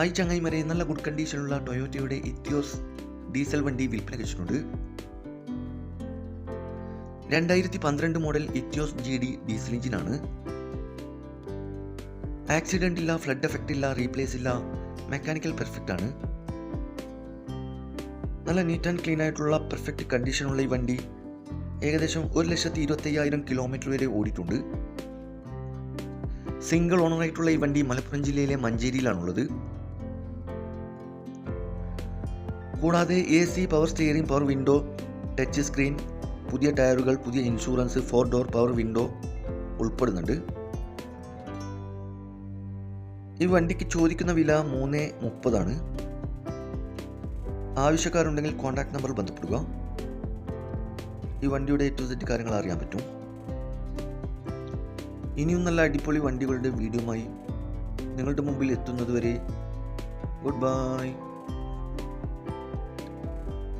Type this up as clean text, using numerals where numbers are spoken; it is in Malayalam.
ആയി ചങ്ങായിമാരെ, നല്ല ഗുഡ് കണ്ടീഷനുള്ള ടൊയോട്ടയുടെ ഇത്തിയോസ് ഡീസൽ വണ്ടി വിൽപ്പന വെച്ചിട്ടുണ്ട്. 2012 മോഡൽ ഇത്തിയോസ് GD ഡീസൽ എഞ്ചിനാണ്. ആക്സിഡന്റ് ഇല്ല, ഫ്ലഡ് എഫക്റ്റ് ഇല്ല, റീപ്ലേസ് ഇല്ല, മെക്കാനിക്കൽ പെർഫെക്റ്റ് ആണ്. നല്ല നീറ്റ് ആൻഡ് ക്ലീൻ ആയിട്ടുള്ള പെർഫെക്റ്റ് കണ്ടീഷനുള്ള ഈ വണ്ടി ഏകദേശം 1,25,000 കിലോമീറ്റർ വരെ ഓടിയിട്ടുണ്ട്. സിംഗിൾ ഓണറായിട്ടുള്ള ഈ വണ്ടി മലപ്പുറം ജില്ലയിലെ മഞ്ചേരിയിലാണുള്ളത്. കൂടാതെ AC, power steering, power window, touch screen, പുതിയ ടയറുകൾ, പുതിയ ഇൻഷുറൻസ്, 4 ഡോർ പവർ വിൻഡോ ഉൾപ്പെടുന്നുണ്ട്. ഈ വണ്ടിക്ക് ചോദിക്കുന്ന വില 330 ആണ്. ആവശ്യക്കാരുണ്ടെങ്കിൽ കോൺടാക്ട് നമ്പർ ബന്ധപ്പെടുക. ഈ വണ്ടിയുടെ A to Z കാര്യങ്ങൾ അറിയാൻ പറ്റും. ഇനിയും നല്ല അടിപൊളി വണ്ടികളുടെ വീഡിയോയുമായി നിങ്ങളുടെ മുമ്പിൽ എത്തുന്നതുവരെ ഗുഡ് ബൈ.